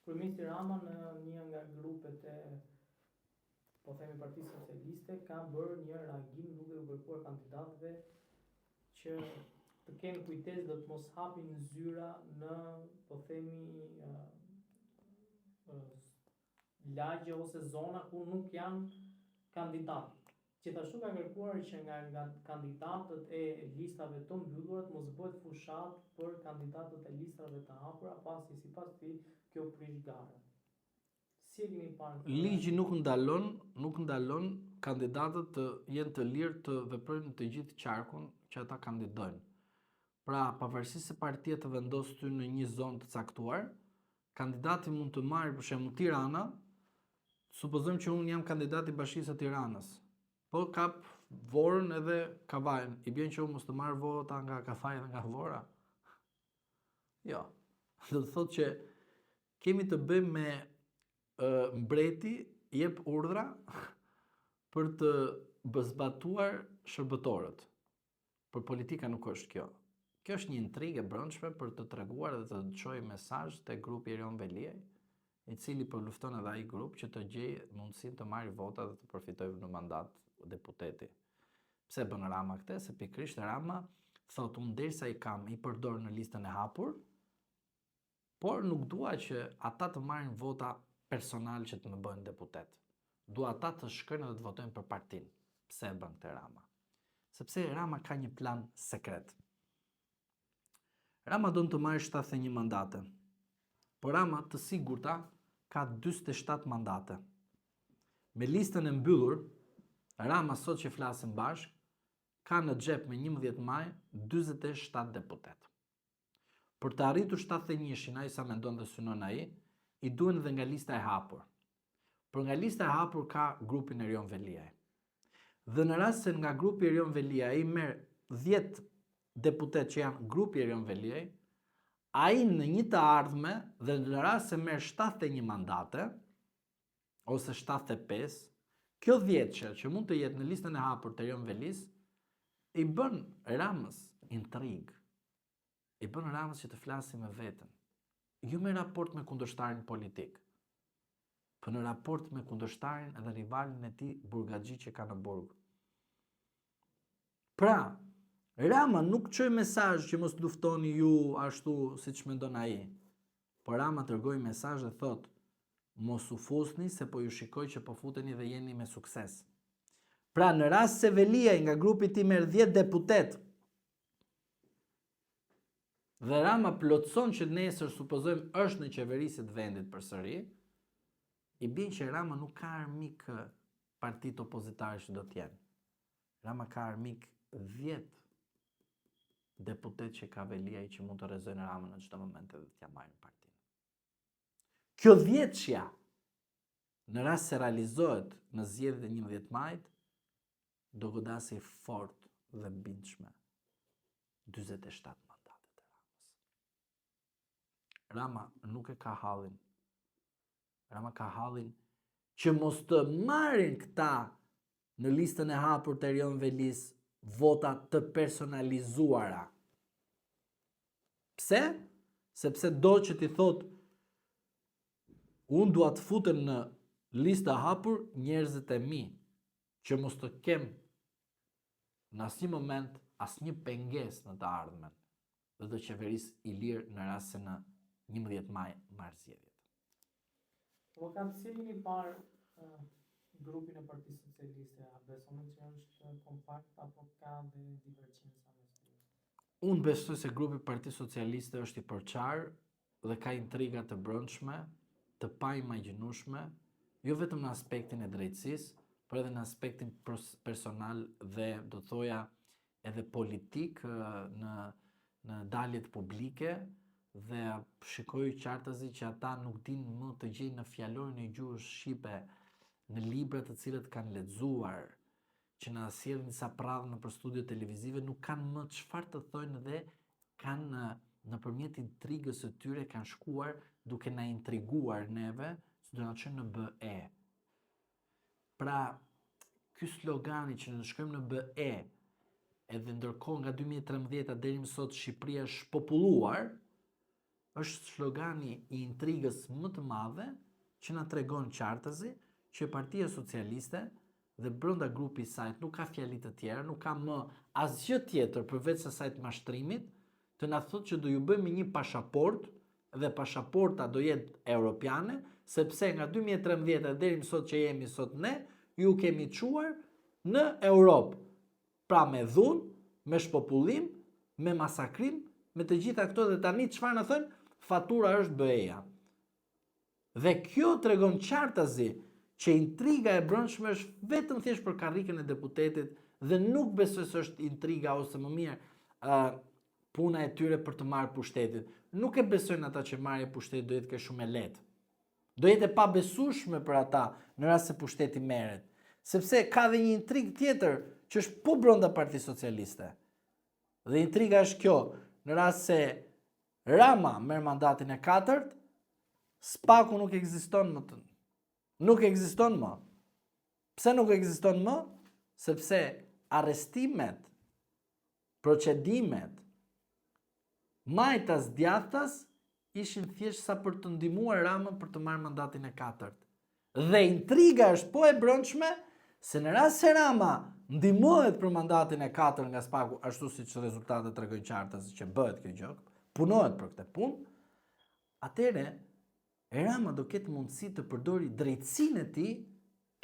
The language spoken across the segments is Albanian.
Kryeministri Rama në një nga grupet e Partisë Socialiste ka bërë një reagim duke u kërkuar kandidatëve që të kenë kujdes dhe të mos hapin zyra në lagje ose zona ku nuk janë kandidatë. Gjithashtu ka kërkuar që nga kandidatët e listave të mbyllura të mos bëhet fushat për kandidatët e listave të hapura, pasi sipas tij kjo prish garën. Si e keni parë? Ligji nuk ndalon kandidatët të jenë të lirë të veprojnë të gjithë qarkun që ata kandidojnë. Pra, pavarësisht se partia të vendosë ty në një zonë të caktuar, kandidati mund të marrë për shembull Tirana, supozojmë që unë jam kandidat i Bashkisë së Tiranës. Po kap Vorën edhe Kavajën. I bjen që unë mos të marrë vota nga Kafaja dhe nga Vora? Jo. Do të thotë që kemi të bëjmë me mbreti jep urdhra për të zbatuar shërbëtorët. Për politika nuk është kjo. Kjo është një intrigë e brendshme për të treguar dhe të çojë mesazh te grupi Erion Veliaj, i cili po lufton edhe ai grup që të gjejë mundësinë të marrë vota dhe të përfitojë në mandat deputeti. Pse bën Rama këtë? Se pikërisht Rama thotë unë derisa i kam i përdor në listën e hapur, por nuk dua që ata të marrin vota personal që të më bëjnë deputet. Dua ata të shkojnë dhe të votojnë për partinë. Pse e bën këtë Rama? Sepse Rama ka një plan sekret. Rama do të marrë 71 mandate. Por Rama të sigurta ka 47 mandate. Me listën e mbyllur, Rama sot që flasim bashk, ka në xhep me 11 maj 47 deputet. Për të arritur 71-shin, ai sa mendon dhe synon ai, i duhen edhe nga lista e hapur. Por nga lista e hapur ka grupin Erion Veliaj. Dhe në rast se nga grupi Erion Veliaj ai merr 10 deputet që janë grupi Erion Veliaj, ai në një të ardhme dhe në rast se merr 71 mandate ose 75, kjo 10 që mund të jetë në listën e hapur të Erion Velis, i bën Ramës intrigë. I bën Ramës që të flasi me veten. Jo me raport me kundërshtarin politik, por në raport me kundërshtarin edhe rivalin e tij Burgaxhi që ka në burg. Pra, Rama nuk çoi mesazh që mos luftoni ju ashtu siç mendon ai. Por Rama dërgoi mesazh dhe thotë mos u fusni se po ju shikoj që po futeni dhe jeni me sukses. Pra në rast se Veliaj nga grupi ti merr 10 deputet dhe Rama plotson që nesër supozojmë është në qeverisë të vendit përsëri, i bën që Rama nuk ka armik partitë opozitare që do të jenë. Rama ka armik 10 deputet që ka Veliaj që mund të rrezojnë Ramën në çdo moment edhe t'ia marrin partinë. Kjo 10-shja, në rast se realizohet në zgjedhjet e 11 majit, do godasi fort dhe bindshme 47 mandatet e Ramës. Rama nuk e ka hallin. Rama ka hallin që mos të marrin këta në listën e hapur të Erion Velis vota të personalizuara. Pse? Sepse do që ti thot unë dua të futem në lista hapur njerëzit e mi, që mos të kem në asnjë moment asnjë pengesë në të ardhmen dhe të qeverisë i lirë në rast se në 11 maj marr zgjedhjet. Po kam cilin i parë grupin e Partisë Socialiste, a besoni që është kompakt apo ka dhe divergjenca mes tyre? Unë besoj se grupi Partisë Socialiste është i përçarë dhe ka intriga të brendshme, të paimagjinueshme, jo vetëm në aspektin e drejtësisë, por edhe në aspektin personal dhe do të thoja edhe politik në daljet publike dhe shikoj qartësi që ata nuk dinë më të gjejnë në fjalorin e gjuhës shqipe në libra të cilët kanë lexuar, që na sjellin disa prradh nëpër studio televizive, nuk kanë më çfarë të thojnë dhe kanë nëpërmjet intrigës së tyre kanë shkuar duke na intriguar neve, se do na çojnë në BE. Pra, ky slogani që ne shkojmë në BE, edhe ndërkohë nga 2013 deri më sot Shqipëria është populluar, është slogani i intrigës më të madhe që na tregon Qartazi që Partia Socialiste dhe brenda grupit saj nuk ka fjali të tjera, nuk ka më asgjë tjetër përveç asaj të mashtrimit, të na thotë që do ju bëjmë një pasaportë dhe pasaporta do jetë europiane, sepse nga 2013 deri më sot që jemi sot ne, ju kemi çuar në Europë. Pra me dhunë, me shpopullim, me masakrim, me të gjitha këto dhe tani çfarë na thënë? Fatura është BE-ja. Dhe kjo tregon Qartazi që intriga e brendshme është vetëm thjesht për karrikën e deputetit dhe nuk besoj se është intriga ose më mirë puna e tyre për të marrë pushtetin. Nuk e besojnë ata që marrja e pushtetit do jetë shumë e lehtë. Do jetë e pabesueshme për ata në rast se pushteti merret, sepse ka dhe një intrigë tjetër që është po brenda Partisë Socialiste. Dhe intriga është kjo, në rast se Rama merr mandatin e 4, SPAK-u nuk ekziston më të. Nuk ekziston më. Pse nuk ekziston më? Sepse arrestimet, procedimet, majtas djathtas ishin thjesht sa për të ndihmuar Ramën për të marrë mandatin e 4. Dhe intriga është po e brendshme se në rast se Rama ndihmohet për mandatin e 4 nga SPAK-u, ashtu siç rezultatet tregojnë Qartazi që bëhet kjo gjë, punohet për këtë punë, atëre Rama do ketë mundësi të përdori drejtsinë e tij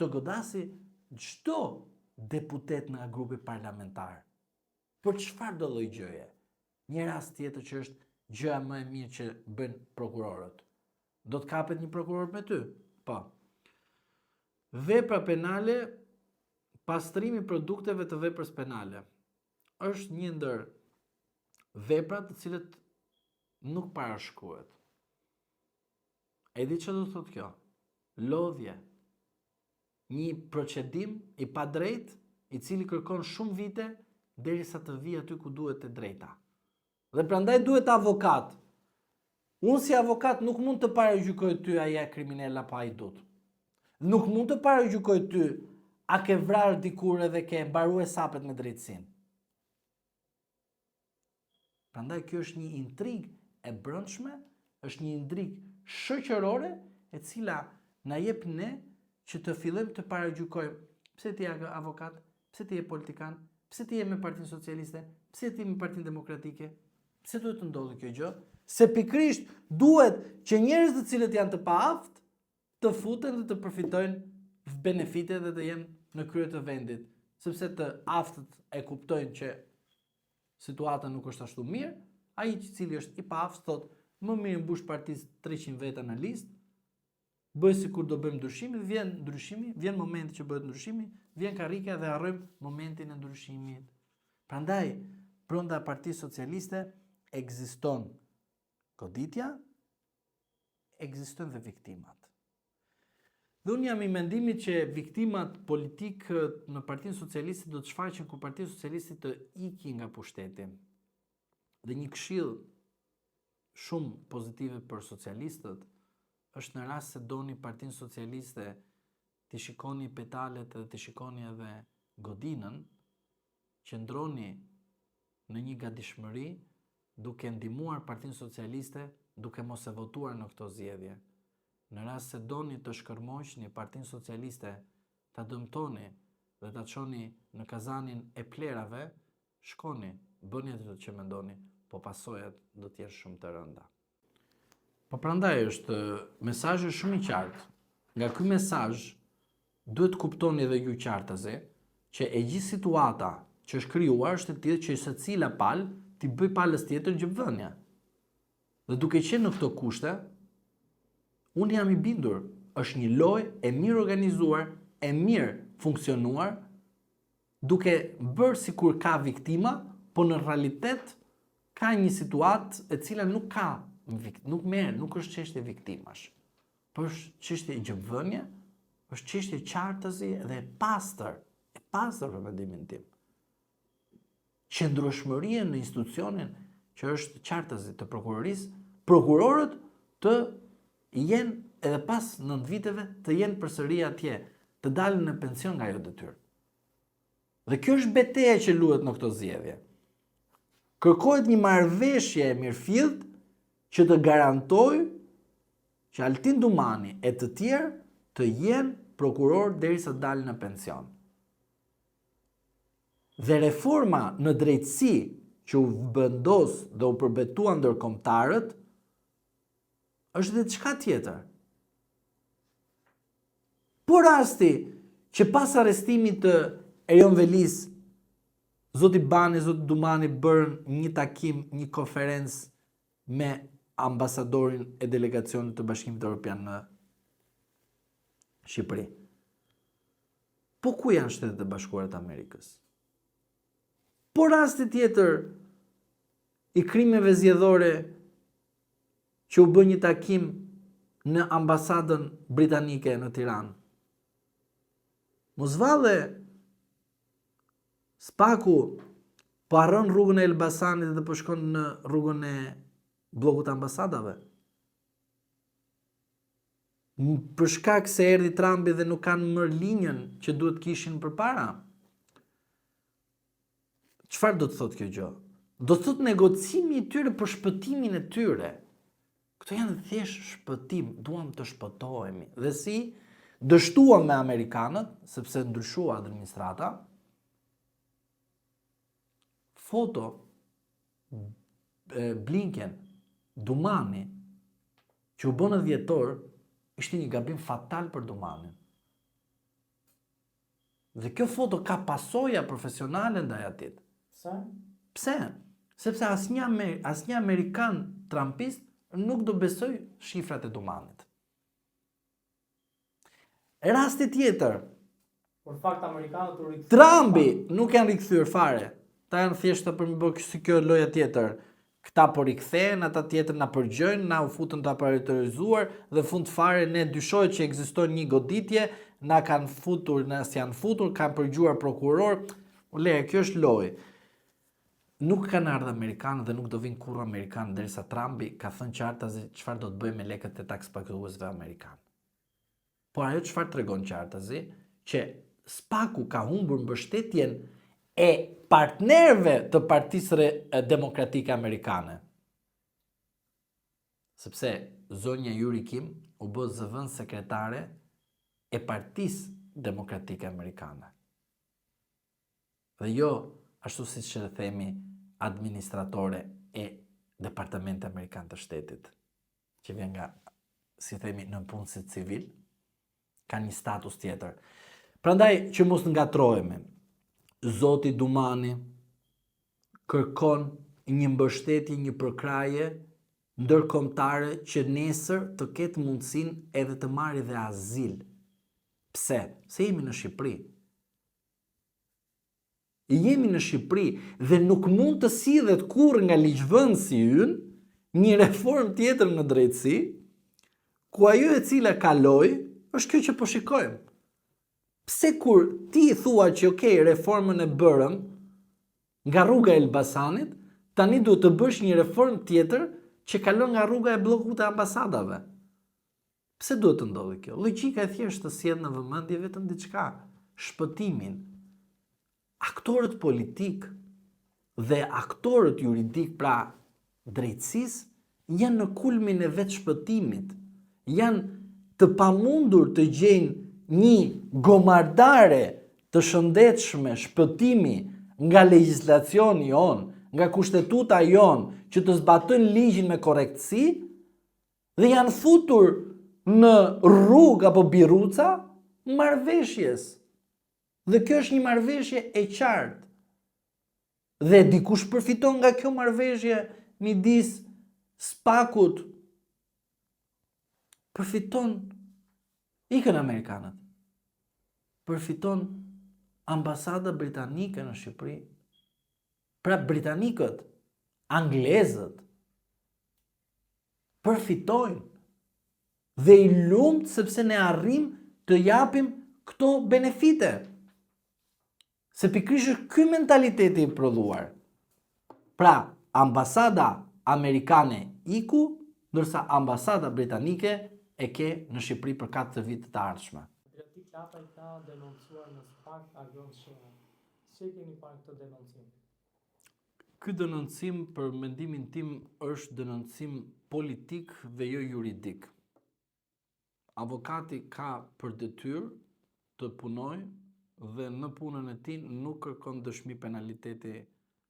të godasi çdo deputet nga grupi parlamentar. Për çfarë do lloj gjëje? Një rast tjetër që është gjëja më e mirë që bën prokurorët. Do të kapet një prokuror me ty? Po. Vepra penale, pastrimi produkteve të veprës penale. Është një ndër veprat të cilët nuk parashkohet. E di që do të thotë kjo? Lodhje. Një procedim i padrejt, i cili kërkon shumë vite derisa të vijë aty ku duhet e drejta. Dhe prandaj duhet avokat. Unë si avokat nuk mund të paragjykoj ty a je kriminal apo ai dut. Nuk mund të paragjykoj ty a ke vrarë dikur edhe ke mbaruar sapet me drejtësinë. Prandaj kjo është një intrigë e brendshme, është një intrigë shoqërore e cila na jep ne që të fillojmë të paragjykojmë pse ti je avokat, pse ti je politikan, pse ti je me Partinë Socialiste, pse ti je me Partinë Demokratike, pse duhet të ndodhë kjo gjë? Se pikrisht duhet që njerëz të cilët janë të paaft të futen dhe të përfitojnë benefite dhe të jenë në krye të vendit, sepse të aftët e kuptojnë që situata nuk është ashtu mirë, ai i cili është i paaft thotë më mirë mbush partisë 300 veta në listë, bëj sikur do bëjmë ndryshimi, vjen ndryshimi, vjen momenti që bëhet ndryshimi, vjen karrika dhe harrojmë momentin e ndryshimit. Prandaj, brenda Partisë Socialiste ekziston goditja, ekzistojnë dhe viktimat. Dhe unë jam i mendimit që viktimat politikë në Partinë Socialiste do të shfaqen kur Partia Socialiste të iki nga pushteti. Dhe një këshill shumë pozitive për socialistët është në rast se doni Partinë Socialiste të shikoni petalet dhe të shikoni edhe godinën, qëndroni në një gatishmëri duke ndihmuar Partinë Socialiste duke mos e votuar në këto zgjedhje. Në rast se doni të shkërmoqni Partinë Socialiste, ta dëmtoni dhe ta çoni në kazanin e plerave, shkoni, bëni atë që mendoni, po pasojat do të jenë shumë të rënda. Po prandaj është mesazhi shumë i qartë. Nga ky mesazh duhet kuptoni edhe ju Qartazi që e gjithë situata që është krijuar është e tillë që secila palë t'i bëj palës tjetër gjëvënia. Dhe duke qenë në këto kushte, unë jam i bindur, është një lojë e mirë organizuar, e mirë funksionuar, duke bërë sikur ka viktima, po në realitet ka një situatë e cila nuk ka, nuk merr, nuk është çështje viktimash. Po është çështje gjëvënie, është çështje Qartazi dhe e pastër për mendimin tim. Qëndrueshmëria në institucionin që është Qartazi të prokurorisë, prokurorët të jenë edhe pas 9 viteve të jenë përsëri atje, të dalin në pension nga ajo detyrë. Dhe kjo është betejë që luhet në këto zgjedhje. Kërkohet një marrëveshje e mirëfillt që të garantoj që Altin Dumani e të tjerë të jenë prokuror derisa dalin në pension. Dhe reforma në drejtësi që u vendos dhe u përbetua ndërkombëtarët është dhe diçka tjetër. Po rasti që pas arrestimit të Erion Velis, zoti Bani, zoti Dumani bërën një takim, një konferencë me ambasadorin e delegacionit të Bashkimit Evropian në Shqipëri. Po ku janë Shtetet e Bashkuara të Amerikës? Po rasti tjetër i krimeve zgjedhore që u bë një takim në ambasadën britanike në Tiranë. Mos valle Spaku po harron rrugën e Elbasanit dhe po shkon në rrugën e bllokut të ambasadave. Për shkak se erdhi Trumpi dhe nuk kanë mërë linjën që duhet kishin përpara. Çfarë do të thotë kjo gjë? Do të thotë negocimi i tyre për shpëtimin e tyre. Këto janë thjesht shpëtim, duam të shpëtohemi. Dhe si dështuam me amerikanët, sepse ndryshua administrata, foto Blinken, Dumani, që u bë në dhjetor, ishte një gabim fatal për Dumanin. Dhe kjo foto ka pasoja profesionale ndaj atit. Pse? Sepse asnjë Amerikan trumpist nuk do besoj shifrat e Dumanit. Rasti tjetër. Për fakt amerikanët u rikthyer. Trumpi nuk janë rikthyer fare. Ta janë thjesht për më bërë si kjo loja tjetër. Këta po rikthehen, ata tjetër na përgjojnë, na u futën të aparatorizuar dhe fund fare ne dyshojmë që ekziston një goditje, na kanë futur, na s'janë futur, kanë përgjuar prokuror. Kjo është lojë. Nuk kanë ardhur amerikanë dhe nuk do vinë kurrë amerikanë derisa Trumpi ka thënë qartazi çfarë do të bëjë me lekët e takspaguesve amerikanë. Por ajo çfarë tregon qartazi? Që Spaku ka humbur mbështetjen e partnerëve të Partisë Demokratike Amerikane. Sepse zonja Yuri Kim u bë zëvendës sekretare e Partisë Demokratike Amerikane. Dhe jo ashtu siç e themi administratore e Departamentit Amerikan të Shtetit, që vjen nga, si themi, në punësit civil, ka një status tjetër. Prandaj që mos ngatrohemi, zoti Dumani kërkon një mbështetje, një përkraje ndërkombëtare që nesër të ketë mundësinë edhe të marrë dhe azil. Pse? Se jemi në Shqipëri. Jemi në Shqipëri dhe nuk mund të sillet kurrë nga ligjvëndësi ynë një reformë tjetër në drejtësi, ku ajo e cila kaloi është kjo që po shikojmë. Pse kur ti thua që okay, reformën e bërëm nga rruga e Elbasanit, tani duhet të bësh një reformë tjetër që kalon nga rruga e bllokut të ambasadave. Pse duhet të ndodhi kjo? Logjika e thjeshtë të sjell në vëmendje vetëm diçka, shpëtimin. Aktorët politik dhe aktorët juridik, pra drejtësisë, janë në kulmin e vetë shpëtimit. Janë të pamundur të gjejnë një gomardare të shëndetshme shpëtimi nga legjislacioni jon, nga kushtetuta jon, që të zbatojnë ligjin me korrektësi, dhe janë futur në rrugë apo birruca marrëveshjes. Dhe kjo është një marrëveshje e qartë. Dhe dikush përfiton nga kjo marrëveshje midis Spakut. Përfiton ikën amerikanët. Përfiton ambasada britanike në Shqipëri. Pra britanikët, anglezët përfitojnë dhe i lumt sepse ne arrim të japim këto benefite. Se pikërisht është ky mentaliteti i prodhuar. Pra, ambasada amerikane iku, ndërsa ambasada britanike e ke në Shqipëri për 4 vite të ardhshme. Drejti Klapa i ka denoncuar në Spak Agon Shenën. Si keni parë këtë denoncim? Ky denoncim për mendimin tim është denoncim politik dhe jo juridik. Avokati ka për detyrë të punojë dhe në punën e tij nuk kërkon dëshmi penaliteti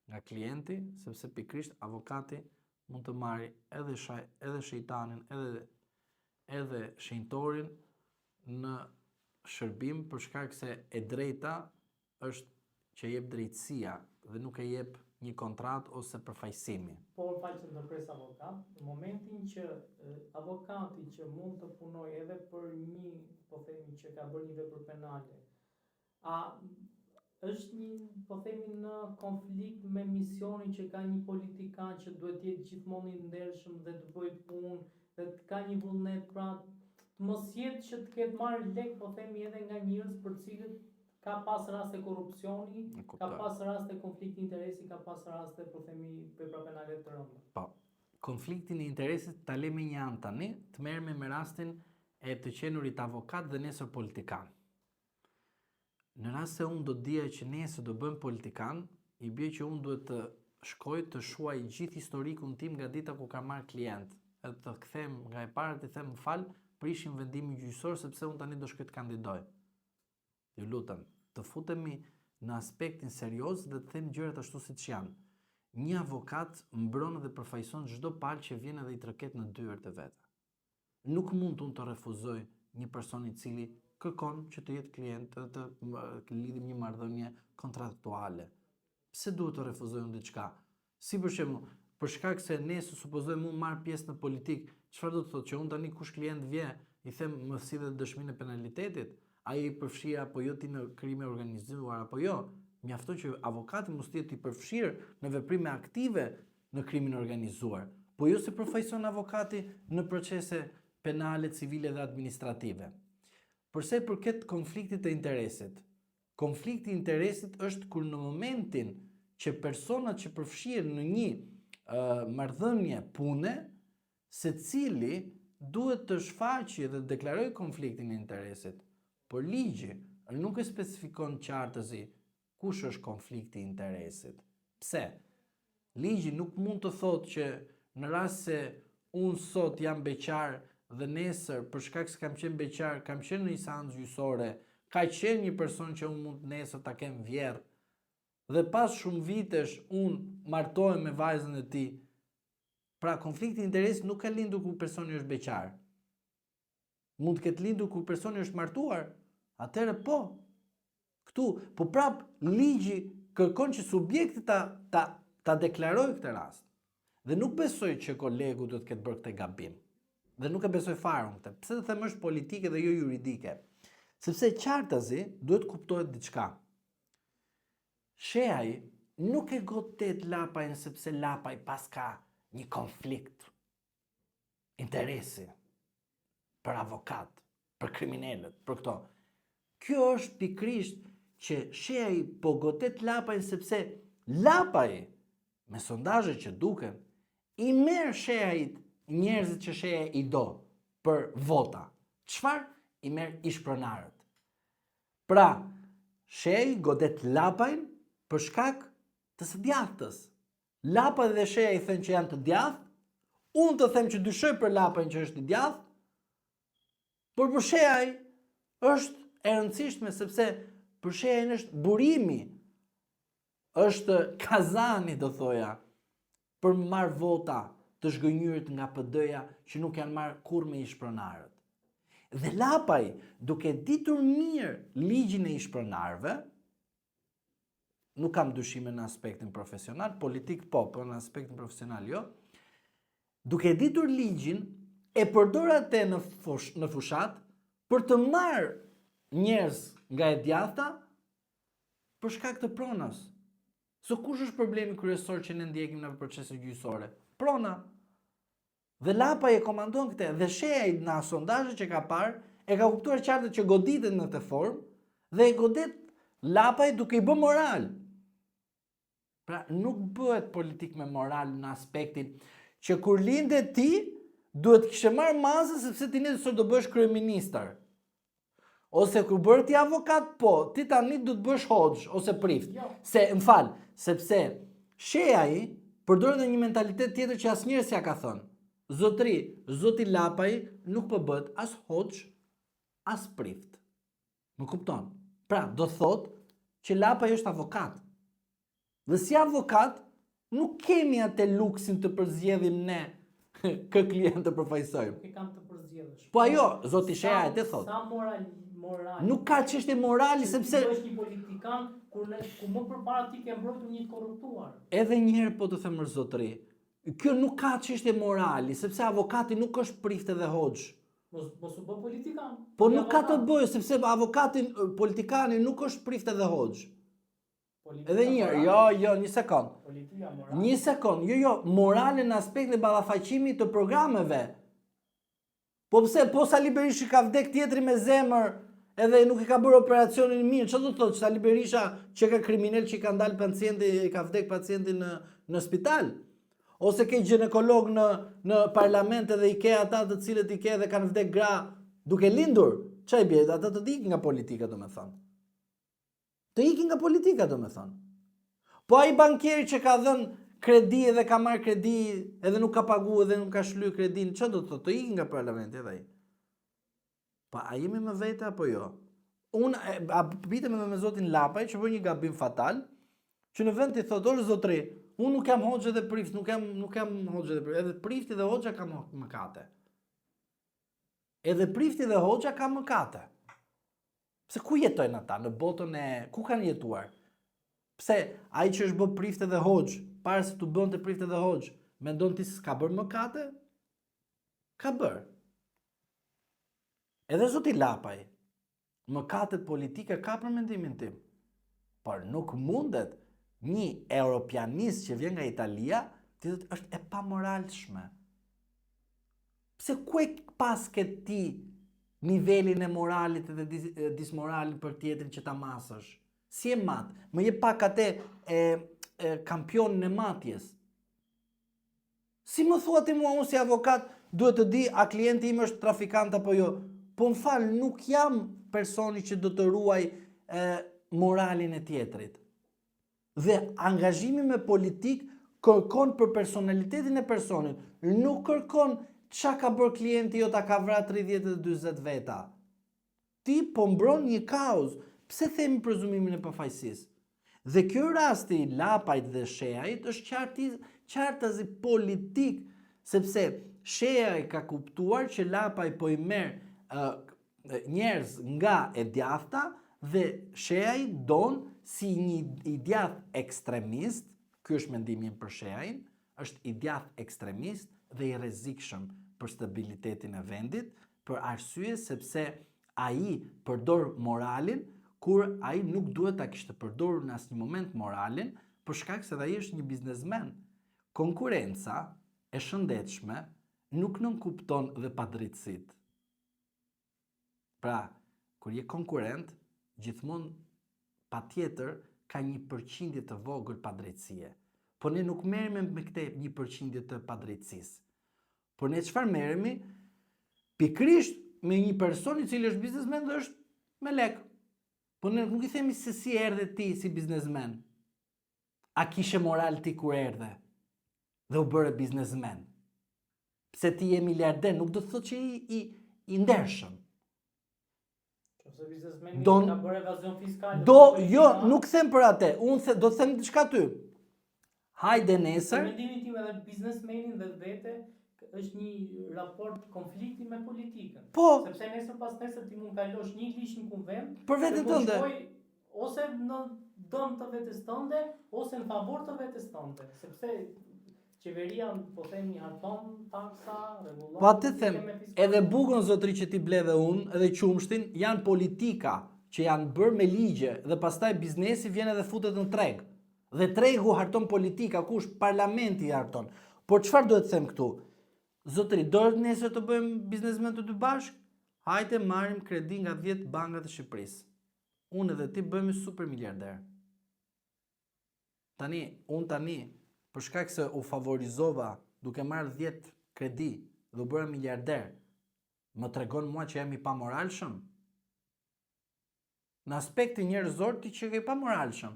nga klienti, sepse pikërisht avokati mund të marrë edhe shejtanin, edhe shenjtorin në shërbim për shkak se e drejta është që jep drejtësia dhe nuk e jep një kontratë ose përfaqësimi. Por fal që ndërpres avokat, në momentin që avokati që mund të punojë edhe për një, po themi që ka bërë një vepër penale, është një, po themi, në konflikt me misionin që ka një politikan që duhet të jetë gjithmonë i ndershëm dhe të bëjë punë dhe të ka një vullnet, pra të mos jetë që të ketë marrë lek, po themi, edhe nga njerëz për cilët ka pas raste korrupsioni, ka pas raste konflikti interesi, ka pas raste, po themi, vepra penale të rënda. Po. Konfliktin e interesit ta lëmë një anë tani, të merremi me rastin e të qenurit avokat dhe nesër politikan. Në rast se unë do dija që nesër do bëm politikan, i bie që unë duhet të shkoj të shuaj gjithë historikun tim nga dita ku kam marrë klient, edhe të kthem nga e para të them fal, prishim vendimin gjyqësor sepse unë tani do shkoj të kandidoj. Ju lutem, të futemi në aspektin serioz dhe të them gjërat ashtu siç janë. Një avokat mbron dhe përfaqëson çdo palë që vjen edhe i treket në dyert e veta. Nuk mund unë të refuzoj një person i cili kërkon që të jetë klient dhe të lidhim një marrëdhënie kontraktuale. Pse duhet të refuzoj unë diçka? Si për shembull, për shkak se nesër supozojmë unë marr pjesë në politik, çfarë do të thotë që unë tani kush klient vjen, i them më sillet dëshminë e penalitetit, ai i përfshirë apo jo ti në krime organizuar apo jo? Mjafton që avokati mos jetë i përfshirë në veprime aktive në krimin organizuar, po jo se përfaqëson avokati në procese penale, civile dhe administrative. Përse përket konfliktit të interesit. Konflikti i interesit është kur në momentin që personat që përfshihen në një marrëdhënie pune, secili duhet të shfaqë dhe deklarojë konfliktin e interesit. Por ligji nuk e specifikon qartësi kush është konflikti i interesit. Pse? Ligji nuk mund të thotë që në rast se unë sot jam beqar dhe nesër për shkak se kam qenë beqar, kam qenë në instancë gjyqësore, ka qenë një person që unë mund nesër ta kem vjerr, dhe pas shumë vitesh unë martohem me vajzën e tij. Pra konflikti i interesit nuk ka lindur kur personi është beqar. Mund të ketë lindur kur personi është martuar. Atëherë po. Këtu, po prap ligji kërkon që subjekti ta deklarojë këtë rast. Dhe nuk besoj që kolegu do të ketë bërë këtë gabim. Dhe nuk e besoj fare unë këtë. Pse të them është politike dhe jo juridike? Sepse qartazi duhet kuptohet diçka. Sheaj nuk e godet lapajn sepse lapaj pas ka një konflikt interesi për avokat, për kriminalët, për këto. Kjo është pikrisht që sheaj po godet lapajn sepse lapaj, me sondazhe që duken, i merr sheajit njerëzit që sheja i do për vota. Çfarë? I merr ishpronarët. Pra, sheja godet lapajn për shkak të së djathtës. Lapaj dhe sheja i thënë që janë të djathtë, unë të them që dyshoj për lapajn që është i djathtë, por për shejaj është e rëndësishme sepse për shejajin është burimi, është kazani, do thoja, për marrë vota të zhgënjyrit nga PD-ja që nuk janë marrë kur me ishpronarët. Dhe lapaj, duke ditur mirë ligjin e ishpronarëve, nuk kam dyshime në aspektin profesional, politik po, por në aspektin profesional jo, duke ditur ligjin, e përdor atë në fushat për të marrë njerëz nga e djathta për shkak të pronës. So kush është problemi kryesor që ne ndjekim në procese gjyqësore? Prona. Dhe lapaj e komandon këtë, dhe shejaj në sondazhet që ka parë, e ka kuptuar qartë që goditet në këtë formë dhe e godet lapaj duke i bërë moral. Pra nuk bëhet politik me moral në aspektin që kur linde ti, duhet kishe marrë masë sepse ti nesër do bësh kryeministër. Ose kur bërë ti avokat, po, ti tani do të bësh hoxh ose prift. Sepse shejai përdor edhe një mentalitet tjetër që asnjëri s'ja ka thënë. Zotri, zoti Lapaj nuk po bëhet as hoxh, as prift. Më kupton? Pra, do thot që Lapaj është avokat. Dhe si avokat, nuk kemi atë luksin të përzgjedhim ne kë klient të përfaqësojmë. Nuk e kam të përzgjedhësh. Po ajo, zoti Sheha e thot. Sa moral. Nuk ka çështje morali sepse ti është një politikan ku më përpara ti ke mbrojtur një të korruptuar. Edhe një herë po të them zotëri, kjo nuk ka çështje morali, sepse avokati nuk është prift edhe hoxh. Mos u bë politikan. Po nuk ka të bëjë sepse avokati politikani nuk është prift edhe hoxh. Edhe një herë, jo, një sekond. Politika morale. Një sekond, jo, morale në aspektin e ballafaqimit të programeve. Po pse po Sali Berisha ka vdek tjetri me zemër, edhe nuk i ka bërë operacionin mirë, çfarë do të thotë Sali Berisha që ka kriminal që ka ndalë pacienti, ka vdek pacienti në spital? Ose ke ginekolog në parlament edhe i ke ata të cilët i ke dhe kanë vdek gra duke lindur? Çaj bie, ata të ikin nga politika, domethënë. Të ikin nga politika, domethënë. Po ai bankieri që ka dhënë kredi edhe ka marrë kredi edhe nuk ka paguar edhe nuk ka shlyr kredin, çfarë do të thotë? Të ikin nga parlamenti edhe ai. Pa, a jemi me vete apo jo? Unë bitem edhe me zotin Lapaj që bën një gabim fatal, që në vend të thotë zotri, unë nuk jam hoxhë dhe prift, nuk jam hoxhë dhe prift, edhe prifti dhe hoxha ka mëkate. Edhe prifti dhe hoxha ka mëkate. Pse ku jetojnë ata në botën ku kanë jetuar? Pse ai që është bë prift dhe hoxh, para se të bënte prift dhe hoxh, mendon ti se s'ka bërë mëkate? Ka bërë. Edhe zoti Lapaj, mëkatet politike ka për mendimin tim. Por nuk mundet një europianist që vjen nga Italia të thotë është e pamoralshme. Pse ku e pas ke ti nivelin e moralit dhe dismoralit për tjetrin që ta masësh? Si e mat? Më jep pak atë kampionin e matjes. Si më thua ti mua unë si avokat duhet të di a klienti im është trafikant apo jo? Po më falë, nuk jam personi që do të ruaj moralin e tjetrit. Dhe angazhimi me politik kërkon për personalitetin e personit. Nuk kërkon çka ka bërë klienti jo ta ka vrarë 30-40 veta. Ti po mbron një kauzë. Pse themi prezumimin e pafajësisë? Dhe kjo rasti i Lapajt dhe Shehajt është qartazi politik, sepse Shehaj ka kuptuar që Lapaj po i merr njerëz nga e djathta dhe Shehaj don si një i djathtë ekstremist, ky është mendimi im për Shehajin, është i djathtë ekstremist dhe i rrezikshëm për stabilitetin e vendit, për arsye sepse ai përdor moralin kur ai nuk duhet ta kishte përdorur në asnjë moment moralin, për shkak se ai është një biznesmen. Konkurenca e shëndetshme nuk nënkupton dhe padrejtësitë. Pra, kur je konkurent, gjithmonë patjetër ka një përqindje të vogël padrejtësie. Po ne nuk merremi me këtë një përqindje të padrejtësisë. Por ne çfarë merremi? Pikrisht me një person i cili është biznesmen dhe është me lek. Po ne nuk i themi se si erdhe ti si biznesmen. A kishe moral ti kur erdhe dhe u bëre biznesmen? Pse ti je miliarder, nuk do të thotë që i ndershëm. Ose biznesmeni ka bërë evazion fiskal. Jo, nuk them për atë. Unë do të them diçka ty. Hajde nesër. Mendimin tim edhe biznesmenin vetë është një raport konflikti me politikën. Po. Sepse nesër ti mund kalosh një liç në kuvend për veten tënde. Ose në dëm të vetes tënde, ose në favor të vetes tënde. Sepse qeveria po themi harton taksa, rregullon. Po atë them, edhe bukën zotri që ti ble dhe unë, edhe qumshtin, janë politika që janë bërë me ligje dhe pastaj biznesi vjen edhe futet në treg. Dhe tregu harton politika, kush parlamenti harton. Por çfarë duhet të them këtu? Zotri, do nesër të bëjmë biznesmen të dy bashk? Hajde marrim kredi nga 10 bankat e Shqipërisë. Unë edhe ti bëhemi super miliarder. Tani, për shkak se u favorizova duke marrë 10 kredi dhe u bëra miliarder, më tregon mua që jam i pamoralshëm? Në aspektin njerëzor ti që je pamoralshëm,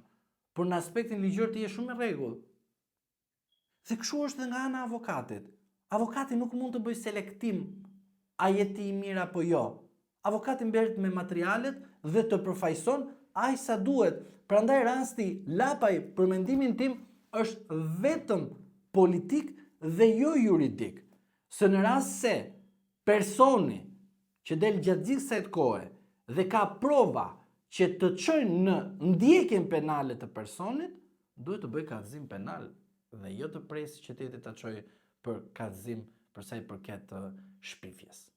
por në aspektin ligjor ti je shumë i rregull. Dhe kështu është edhe nga ana e avokatit. avokati nuk mund të bëjë selektim a jeti i mirë apo jo. Avokati mberet me materialet dhe të përfaqëson aq sa duhet. Prandaj rasti Lapaj, për mendimin tim, është vetëm politik dhe jo juridik. Se në rast se personi që del gjatë gjithë kësaj kohe dhe ka prova që të çojnë në ndjekjen penale të personit, duhet të bëjë kallëzim penal dhe jo të presë që tjetri ta çojë për kallëzim për sa i përket shpifjes.